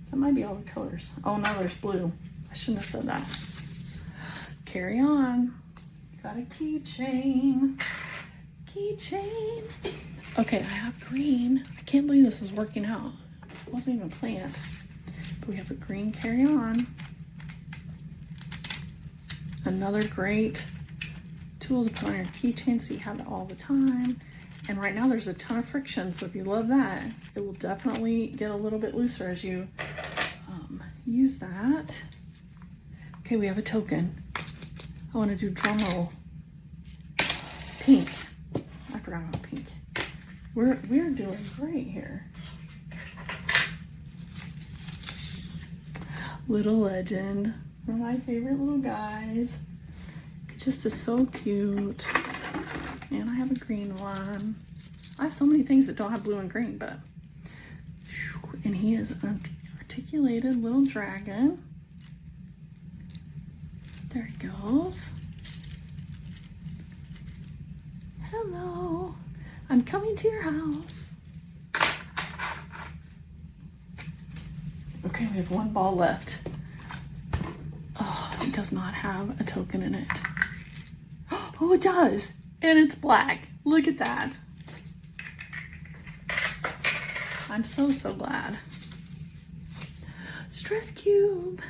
That might be all the colors. Oh no, there's blue. I shouldn't have said that. Carry on. Got a keychain. Keychain. Okay, I have green. I can't believe this is working out. It wasn't even planned. But we have a green carry on. Another great tool to put on your keychain so you have it all the time. And right now there's a ton of friction, so if you love that, it will definitely get a little bit looser as you use that. Okay, we have a token. I want to do drum roll. Pink. I forgot about pink. We're doing great here. Little legend. One of my favorite little guys. Just is so cute. And I have a green one. I have so many things that don't have blue and green, but and he is an articulated little dragon. There he goes. Hello, I'm coming to your house. Okay, we have 1 ball left. Oh, it does not have a token in it. Oh, it does. And it's black. Look at that. I'm so glad. Stress cube.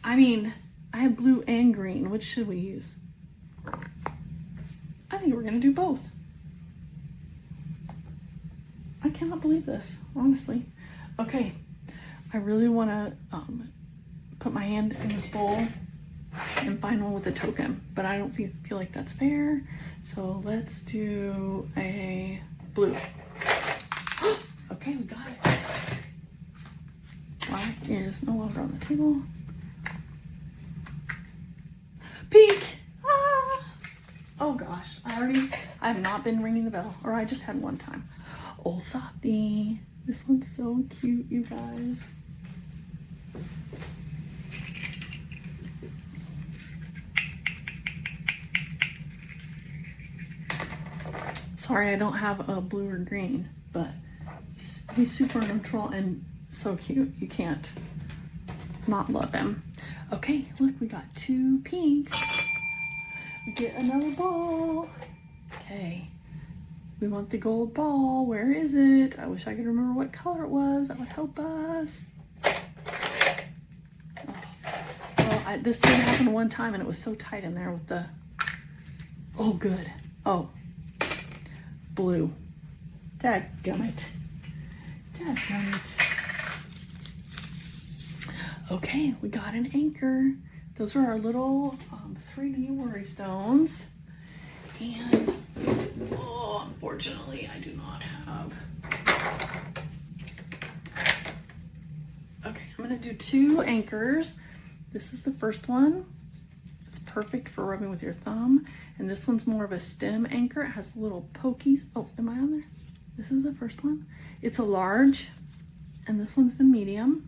I mean, I have blue and green. Which should we use? I think we're gonna do both. I cannot believe this, honestly. Okay, I really wanna put my hand in this bowl and find one with a token, but I don't feel like that's fair. So let's do a blue. Okay, we got it. Black is no longer on the table. Pink. Ah! Oh gosh, I have not been ringing the bell, or I just had one time. Old Softy. This one's so cute, you guys. Sorry, I don't have a blue or green, but he's super neutral and so cute. You can't not love him. Okay, look, we got 2 pinks. We get another ball. Okay, we want the gold ball. Where is it? I wish I could remember what color it was. That would help us. Oh. Well, this did happen one time, and it was so tight in there with the... Oh, good. Oh. Blue. Dadgummit. Dadgummit. Okay, we got an anchor. Those are our little 3D worry stones. And, oh, unfortunately, I do not have. Okay, I'm gonna do 2 anchors. This is the first one. It's perfect for rubbing with your thumb. And this one's more of a stem anchor. It has little pokies. Oh, am I on there? This is the first one. It's a large, and this one's the medium.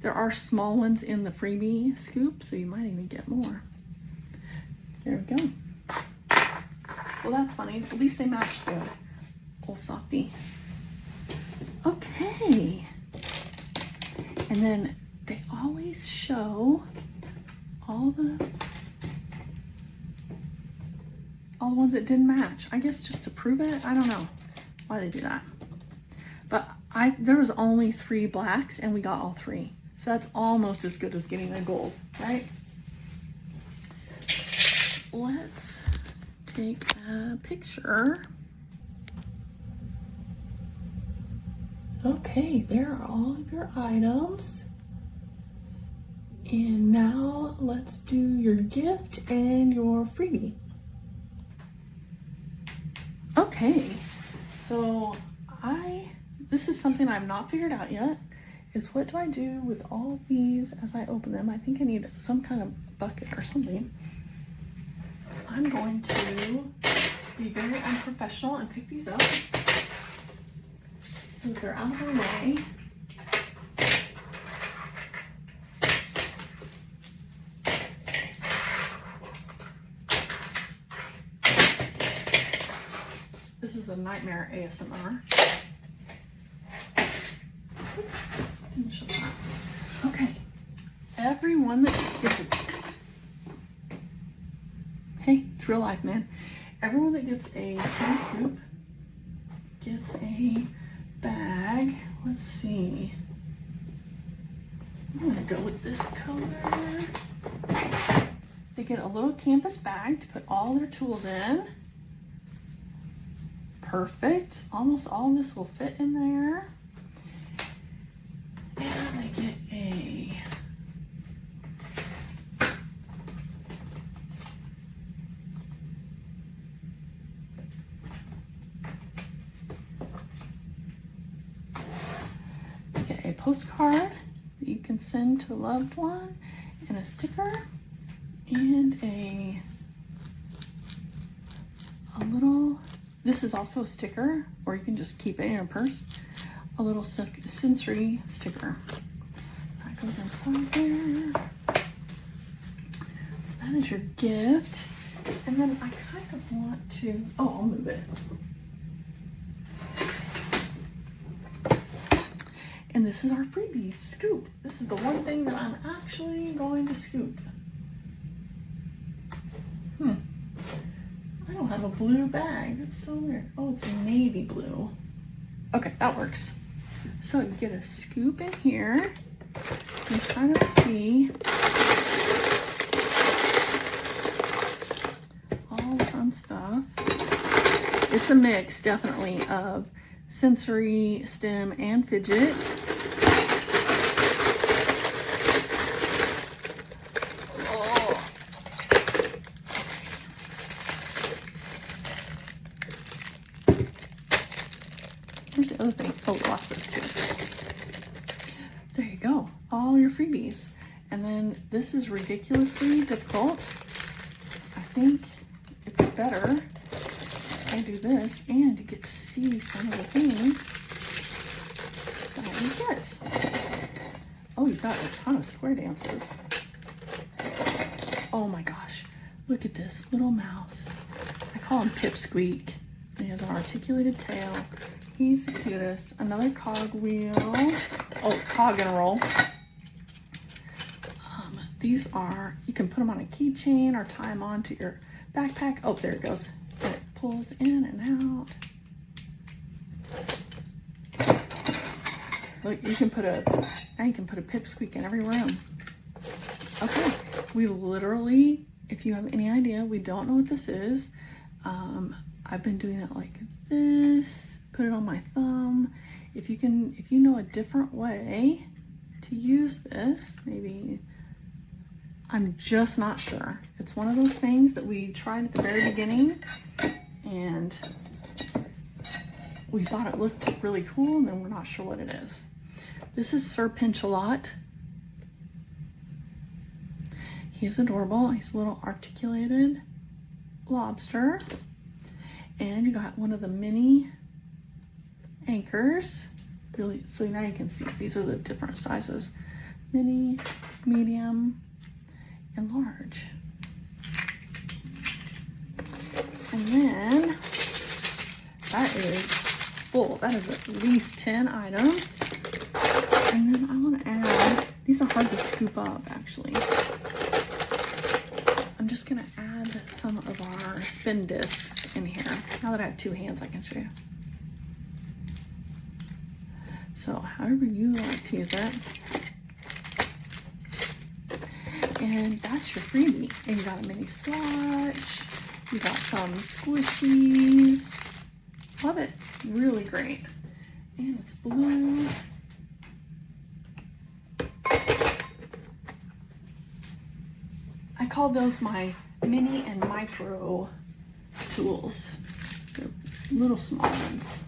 There are small ones in the freebie scoop, so you might even get more. There we go. Well, that's funny. At least they match the Old Softy. Okay. And then they always show all the ones that didn't match. I guess just to prove it. I don't know why they do that. But there was only 3 blacks and we got all 3. So that's almost as good as getting a gold, right? Let's take a picture. Okay, there are all of your items. And now let's do your gift and your freebie. Okay, so this is something I've not figured out yet, is what do I do with all these as I open them? I think I need some kind of bucket or something. I'm going to be very unprofessional and pick these up so that they're out of the way. This is a nightmare ASMR. Didn't show that. Okay, everyone that gets it. Hey, it's real life, man. Everyone that gets a tin scoop gets a bag. Let's see. I'm gonna go with this color. They get a little canvas bag to put all their tools in. Perfect. Almost all of this will fit in there. And they get a postcard that you can send to a loved one, and a sticker, and a little, this is also a sticker, or you can just keep it in your purse, a little sensory sticker. That goes inside there. So that is your gift. And then I kind of want to, I'll move it. And this is our freebie, scoop. This is the one thing that I'm actually going to scoop. I don't have a blue bag. That's so weird. Oh, it's navy blue. Okay, that works. So you get a scoop in here. You can kind of see all the fun stuff. It's a mix, definitely, of sensory, stem, and fidget. Oh. Here's the other thing. Oh, we lost this too. There you go. All your freebies. And then this is ridiculously difficult. I think it's better I do this, and you get to see some of the things that you get. Oh, you've got a ton of square dances. Oh my gosh, look at this little mouse. I call him Pipsqueak. He has an articulated tail. He's the cutest. Another cog wheel. Oh, cog and roll. These are, you can put them on a keychain or tie them onto your backpack. Oh, there it goes. It pulls in and out. Look, you can put now you can put a Pipsqueak in every room. Okay, we literally, if you have any idea, we don't know what this is. I've been doing it like this, put it on my thumb. If you know a different way to use this, maybe, I'm just not sure. It's one of those things that we tried at the very beginning, and we thought it looked really cool, and then we're not sure what it is. This is Sir Pinch-a-Lot. He's adorable. He's a little articulated lobster. And you got one of the mini anchors. Really, so now you can see these are the different sizes. Mini, medium, and large. And then that is full. That is at least 10 items. And then I want to add These are hard to scoop up, actually. I'm just gonna add some of our spin discs in here. Now that I have two hands, I can show you. So however you like to use it. And that's your freebie. And you got a mini swatch. You got some squishies. Love it. Really great. And it's blue. I call those my mini and micro tools. They're little small ones.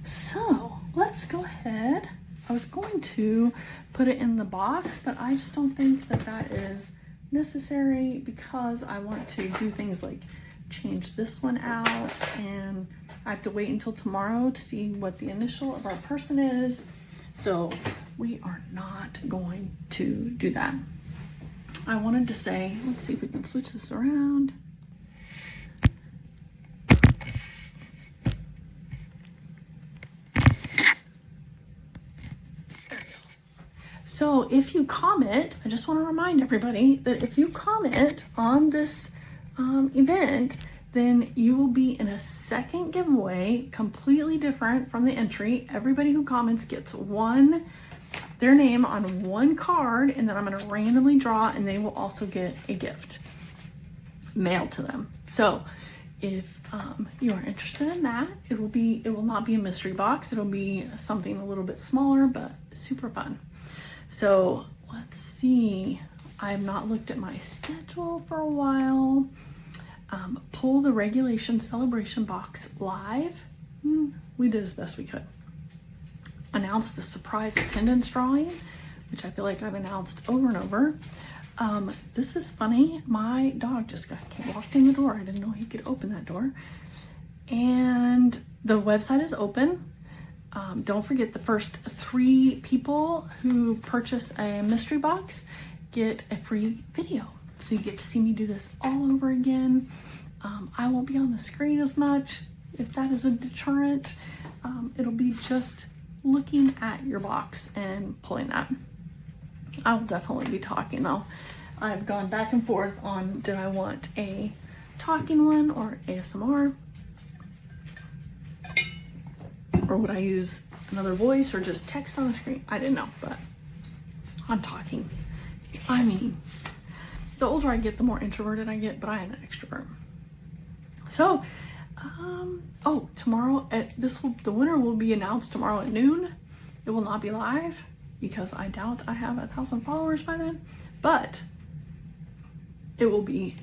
So let's go ahead. I was going to put it in the box, but I just don't think that that is necessary because I want to do things like change this one out, and I have to wait until tomorrow to see what the initial of our person is. So we are not going to do that. I wanted to say, let's see if we can switch this around. So if you comment, I just want to remind everybody that if you comment on this event, then you will be in a second giveaway, completely different from the entry. Everybody who comments gets their name on one card, and then I'm going to randomly draw, and they will also get a gift mailed to them. So if you are interested in that, it will not be a mystery box. It'll be something a little bit smaller, but super fun. So let's see. I have not looked at my schedule for a while. Pull the regulation celebration box live. We did as best we could. Announce the surprise attendance drawing, which I feel like I've announced over and over. This is funny. My dog just walked in the door. I didn't know he could open that door. And the website is open. Don't forget, the first 3 people who purchase a mystery box get a free video. So you get to see me do this all over again. I won't be on the screen as much. If that is a deterrent, it'll be just looking at your box and pulling that. I will definitely be talking though. I've gone back and forth on, did I want a talking one or ASMR? Or would I use another voice or just text on the screen? I didn't know, but I'm talking. I mean, the older I get, the more introverted I get, but I am an extrovert. So, tomorrow the winner will be announced tomorrow at noon. It will not be live because I doubt I have 1,000 followers by then, but it will be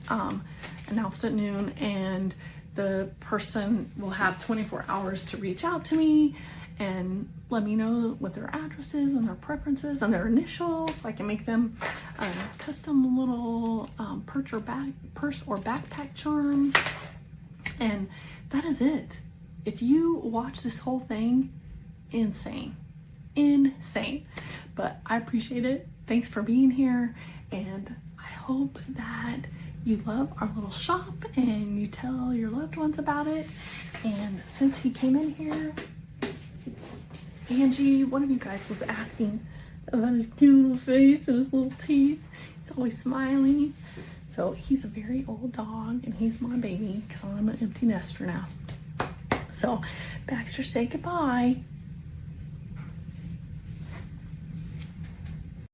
announced at noon, and the person will have 24 hours to reach out to me and let me know what their address is and their preferences and their initials, so I can make them a custom little purse or backpack charm. And that is it. If you watch this whole thing, insane. But I appreciate it. Thanks for being here, and I hope that you love our little shop and you tell your loved ones about it. And since he came in here, Angie, one of you guys was asking about his cute little face and his little teeth. He's always smiling. So he's a very old dog, and he's my baby because I'm an empty nester now. So Baxter, say goodbye.